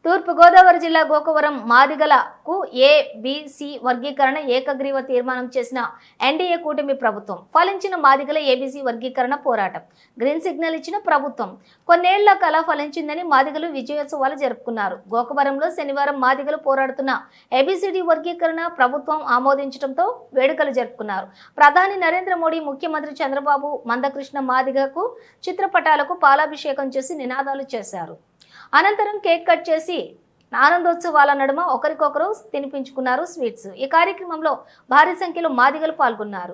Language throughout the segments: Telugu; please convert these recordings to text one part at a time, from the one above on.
తూర్పుగోదావరి జిల్లా గోకవరం మాదిగలకు ఏబీసీ వర్గీకరణ ఏకగ్రీవ తీర్మానం చేసిన ఎన్డీఏ కూటమి ప్రభుత్వం. ఫలించిన మాదిగల ఏబీసీ వర్గీకరణ పోరాటం గ్రీన్ సిగ్నల్ ఇచ్చిన ప్రభుత్వం. కొన్నేళ్ల కళ ఫలించిందని మాదిగలు విజయోత్సవాలు జరుపుకున్నారు. గోకవరంలో శనివారం మాదిగలు పోరాడుతున్న ఏబీసీడీ వర్గీకరణ ప్రభుత్వం ఆమోదించడంతో వేడుకలు జరుపుకున్నారు. ప్రధాని నరేంద్ర మోడీ, ముఖ్యమంత్రి చంద్రబాబు మందకృష్ణ మాదిగకు చిత్రపటాలకు పాలాభిషేకం చేసి నినాదాలు చేశారు. అనంతరం కేక్ కట్ చేసి ఆనందోత్సవాల నడుమ ఒకరికొకరు తినిపించుకున్నారు స్వీట్స్. ఈ కార్యక్రమంలో భారీ సంఖ్యలో మాదిగలు పాల్గొన్నారు.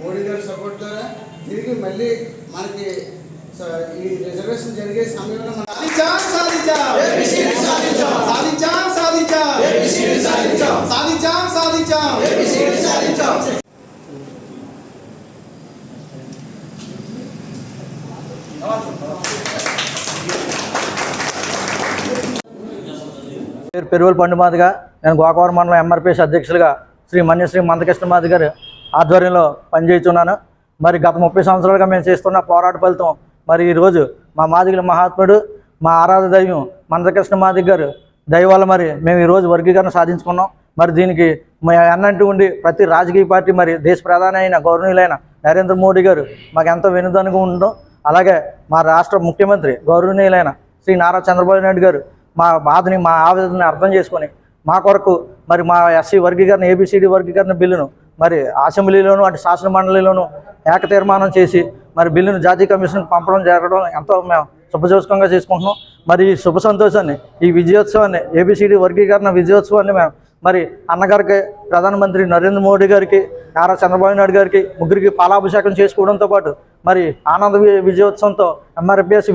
మోడీ గారి సపోర్ట్ ద్వారా తిరిగి మళ్ళీ మనకి ఈ రిజర్వేషన్ జరిగే సమయంలో పెరువుల పండు మాదిగా నేను గోకవరం మండలం ఎంఆర్పీఎస్ అధ్యక్షులుగా శ్రీ మందకృష్ణ మాది గారి ఆధ్వర్యంలో పనిచేస్తున్నాను. మరి గత 30 సంవత్సరాలుగా మేము చేస్తున్న పోరాట ఫలితం మరి ఈరోజు మా మాదిగల మహాత్ముడు, మా ఆరాధ దైవం మందకృష్ణ మాది గారు దయ వల్ల మరి మేము ఈరోజు వర్గీకరణ సాధించుకున్నాం. మరి దీనికి అన్నంటూ ఉండి ప్రతి రాజకీయ పార్టీ మరి దేశ ప్రధాని అయిన గౌరవనీయులైన నరేంద్ర మోడీ గారు మాకు ఎంతో వెనుదనుగా ఉండడం, అలాగే మా రాష్ట్ర ముఖ్యమంత్రి గౌరవనీయులైన శ్రీ నారా చంద్రబాబు నాయుడు గారు మా బాధని, మా ఆవేదనని అర్థం చేసుకొని మా కొరకు మరి మా ఎస్సీ వర్గీకరణ ఏబీసీడీ వర్గీకరణ బిల్లును మరి అసెంబ్లీలోను అటు శాసన మండలిలోను ఏక తీర్మానం చేసి మరి బిల్లును జాతీయ కమిషన్కి పంపడం జరగడం ఎంతో మేము శుభసూచకంగా చేసుకుంటున్నాం. మరి ఈ శుభ సంతోషాన్ని, ఈ విజయోత్సవాన్ని, ఏబీసీడీ వర్గీకరణ విజయోత్సవాన్ని మేము మరి అన్నగారికి, ప్రధానమంత్రి నరేంద్ర మోడీ గారికి, నారా చంద్రబాబు నాయుడు గారికి ముగ్గురికి పాలాభిషేకం చేసుకోవడంతో పాటు మరి ఆనంద విజయోత్సవంతో ఎంఆర్పీఎస్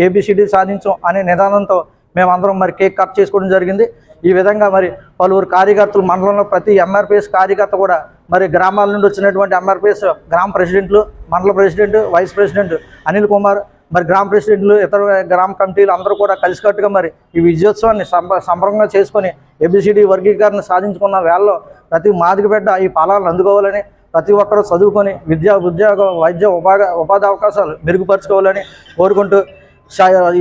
ఏబీసీడీ సాధించాం అనే నిదానంతో మేమందరం మరి కేక్ కట్ చేసుకోవడం జరిగింది. ఈ విధంగా మరి పలువురు కార్యకర్తలు, మండలంలో ప్రతి ఎంఆర్పీఎస్ కార్యకర్త కూడా మరి గ్రామాల నుండి వచ్చినటువంటి ఎంఆర్పీఎస్ గ్రామ ప్రెసిడెంట్లు, మండల president, vice president Anil Kumar, మరి గ్రామ ప్రెసిడెంట్లు, ఇతర గ్రామ కమిటీలు అందరూ కూడా కలిసికట్టుగా మరి ఈ విజయోత్సవాన్ని సంబరంగా చేసుకొని ఏబీసీడీ వర్గీకరణ సాధించుకున్న వేళలో ప్రతి మాదిగ బిడ్డ ఈ ఫలాలను అందుకోవాలని, ప్రతి ఒక్కరూ చదువుకొని ఉద్యోగ, వైద్య, ఉపాధి అవకాశాలు మెరుగుపరచుకోవాలని కోరుకుంటూ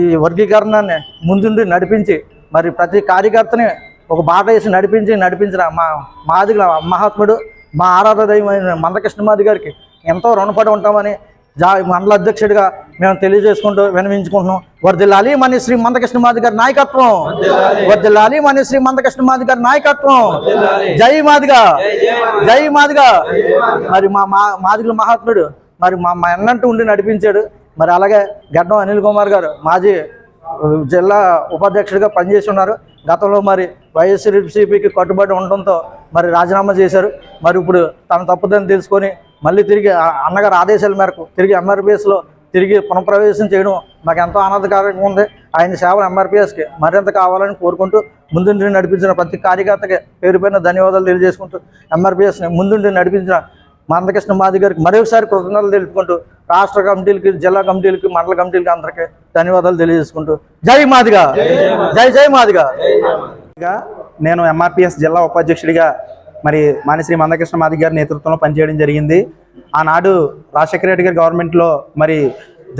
ఈ వర్గీకరణాన్ని ముందుండి నడిపించి మరి ప్రతి కార్యకర్తని ఒక బాట వేసి నడిపించిన మా మాదిగల మహాత్ముడు, మా ఆరాధ దైవమైన మందకృష్ణ మాది గారికి ఎంతో రుణపడి ఉంటామని మండల అధ్యక్షుడిగా మేము తెలియజేసుకుంటూ విన్నవించుకుంటున్నాం. వర్ధిల్లాలి మన శ్రీ మందకృష్ణ మాది గారి నాయకత్వం, వర్ధిల్లాలి మన శ్రీ మందకృష్ణ మాది గారి నాయకత్వం. జై మాదిగా, జై మాదిగా. మరి మా మాదిగల మహాత్ముడు మరి మా ఎన్నంటూ ఉండి నడిపించాడు. మరి అలాగే గడ్డం అనిల్ కుమార్ గారు మాజీ జిల్లా ఉపాధ్యక్షుడిగా పనిచేసి ఉన్నారు. గతంలో మరి వైఎస్ఆర్సీపీకి కట్టుబడి ఉండడంతో మరి రాజీనామా చేశారు. మరి ఇప్పుడు తన తప్పుదని తెలుసుకొని మళ్ళీ తిరిగి అన్నగారు ఆదేశాల మేరకు తిరిగి ఎంఆర్పీఎస్లో తిరిగి పునఃప్రవేశం చేయడం మాకు ఎంతో ఆనందకరంగా ఉంది. ఆయన సేవలు ఎంఆర్పీఎస్కి మరింత కావాలని కోరుకుంటూ ముందుండి నడిపించిన ప్రతి కార్యకర్తకి పేరు పైన ధన్యవాదాలు తెలియజేసుకుంటూ ఎంఆర్పీఎస్ని ముందుండి నడిపించిన మందకృష్ణ మాది గారికి మరొకసారి కృతజ్ఞతలు తెలుపుకుంటూ రాష్ట్ర కమిటీలకి, జిల్లా కమిటీలకి, మండల కమిటీలకి అందరికీ ధన్యవాదాలు తెలియజేసుకుంటూ జై మాదిగా, జై మాదిగా. నేను ఎంఆర్పీఎస్ జిల్లా ఉపాధ్యక్షుడిగా మరి మానిశ్రీ మందకృష్ణ మాది గారి నేతృత్వంలో పనిచేయడం జరిగింది. ఆనాడు రాజశేఖర రెడ్డి గారి గవర్నమెంట్లో మరి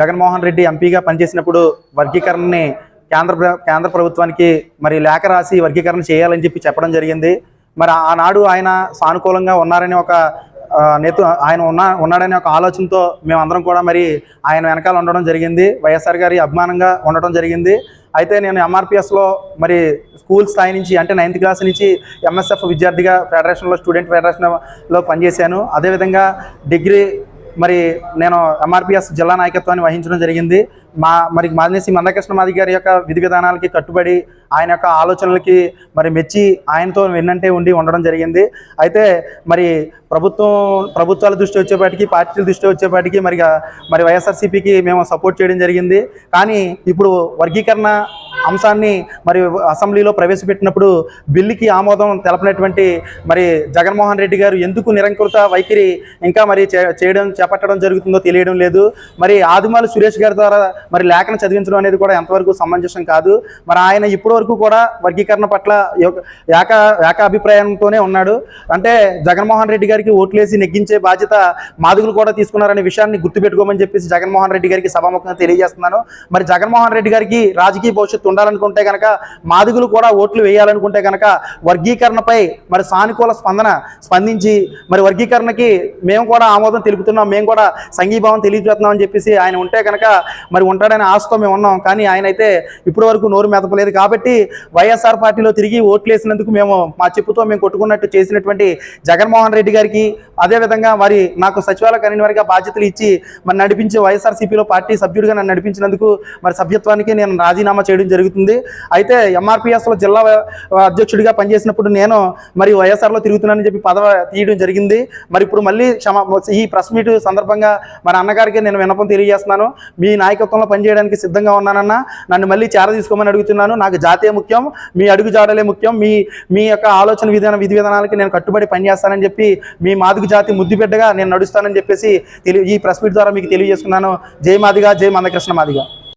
జగన్మోహన్ రెడ్డి ఎంపీగా పనిచేసినప్పుడు వర్గీకరణని కేంద్ర ప్రభుత్వానికి మరి లేఖ రాసి వర్గీకరణ చేయాలని చెప్పడం జరిగింది. మరి ఆనాడు ఆయన సానుకూలంగా ఉన్నారని ఒక ఆయన ఉన్నాడనే ఒక ఆలోచనతో మేమందరం కూడా మరి ఆయన వెనకాల ఉండడం జరిగింది. వైఎస్ఆర్ గారి అభిమానంగా ఉండడం జరిగింది. అయితే నేను ఎంఆర్పీఎస్లో మరి స్కూల్ స్థాయి నుంచి అంటే 9th క్లాస్ నుంచి ఎంఎస్ఎఫ్ విద్యార్థిగా ఫెడరేషన్లో, స్టూడెంట్ ఫెడరేషన్లో పనిచేశాను. అదేవిధంగా డిగ్రీ మరి నేను ఎంఆర్పీఎస్ జిల్లా నాయకత్వాన్ని వహించడం జరిగింది. మరి మాదినేసి మందకృష్ణ మాది గారి యొక్క విధి విధానాలకి కట్టుబడి ఆయన యొక్క ఆలోచనలకి మరి మెచ్చి ఆయనతో వెన్నంటే ఉండడం జరిగింది. అయితే మరి ప్రభుత్వాల దృష్టి వచ్చేపాటికి, పార్టీల దృష్టి వచ్చేపాటికి మరి వైఎస్ఆర్సీపీకి మేము సపోర్ట్ చేయడం జరిగింది. కానీ ఇప్పుడు వర్గీకరణ అంశాన్ని మరి అసెంబ్లీలో ప్రవేశపెట్టినప్పుడు బిల్లుకి ఆమోదం తెలపనటువంటి మరి జగన్మోహన్ రెడ్డి గారు ఎందుకు నిరంకుశ వైఖరి ఇంకా మరి చేపట్టడం జరుగుతుందో తెలియడం లేదు. మరి ఆదిమాలి సురేష్ గారి ద్వారా మరి లేఖను చదివించడం అనేది కూడా ఎంతవరకు సమంజసం కాదు. మరి ఆయన ఇప్పటి వరకు కూడా వర్గీకరణ పట్ల ఏకాభిప్రాయంతోనే ఉన్నాడు. అంటే జగన్మోహన్ రెడ్డి గారికి ఓట్లేసి నెగ్గించే బాధ్యత మాదిగలు కూడా తీసుకున్నారనే విషయాన్ని గుర్తుపెట్టుకోమని చెప్పేసి జగన్మోహన్ రెడ్డి గారికి సభాముఖంగా తెలియజేస్తున్నాను. మరి జగన్మోహన్ రెడ్డి గారికి రాజకీయ భవిష్యత్తు ఉండాలనుకుంటే కనుక, మాదిగలు కూడా ఓట్లు వేయాలనుకుంటే కనుక వర్గీకరణపై మరి సానుకూల స్పందించి మరి వర్గీకరణకి మేము కూడా ఆమోదం తెలుపుతున్నాం, మేము కూడా సంఘీభావం తెలియజేస్తున్నాం అని చెప్పేసి ఆయన ఉంటే కనుక మరి ఉంటాడనే ఆశతో మేము ఉన్నాం. కానీ ఆయన అయితే ఇప్పటి వరకు నోరు మెదపలేదు. కాబట్టి వైఎస్ఆర్ పార్టీలో తిరిగి ఓట్లు వేసినందుకు మేము మా చెప్పుతో మేము కొట్టుకున్నట్టు చేసినటువంటి జగన్మోహన్ రెడ్డి గారికి, అదేవిధంగా మరి నాకు సచివాలయ కన్వీనర్గా బాధ్యతలు ఇచ్చి మరి నడిపించి వైఎస్ఆర్సీపీలో పార్టీ సభ్యుడిగా నన్ను నడిపించినందుకు మరి సభ్యత్వానికి నేను రాజీనామా చేయడం జరుగుతుంది. అయితే ఎంఆర్పీఎస్లో జిల్లా అధ్యక్షుడిగా పనిచేసినప్పుడు నేను మరి వైఎస్ఆర్లో తిరుగుతున్నానని చెప్పి పదవి తీయడం జరిగింది. మరి ఇప్పుడు మళ్ళీ ఈ ప్రెస్ మీట్ సందర్భంగా మరి అన్నగారికి నేను విన్నపం తెలియజేస్తున్నాను. మీ నాయకత్వంలో పనిచేయడానికి సిద్ధంగా ఉన్నానన్నా, నన్ను మళ్ళీ తీసుకోమని అడుగుతున్నాను. నాకు జాతీయ ముఖ్యం, మీ అడుగు జాడలే ముఖ్యం, మీ యొక్క ఆలోచన విధి విధానాలకి నేను కట్టుబడి పనిచేస్తానని చెప్పి మీ మాదిగ జాతి ముద్దుబిడ్డగా నేను నడుస్తానని చెప్పేసి ఈ ప్రెస్ మీట్ ద్వారా మీకు తెలియజేసుకున్నాను. జై మాదిగ, జై మందకృష్ణ మాదిగ.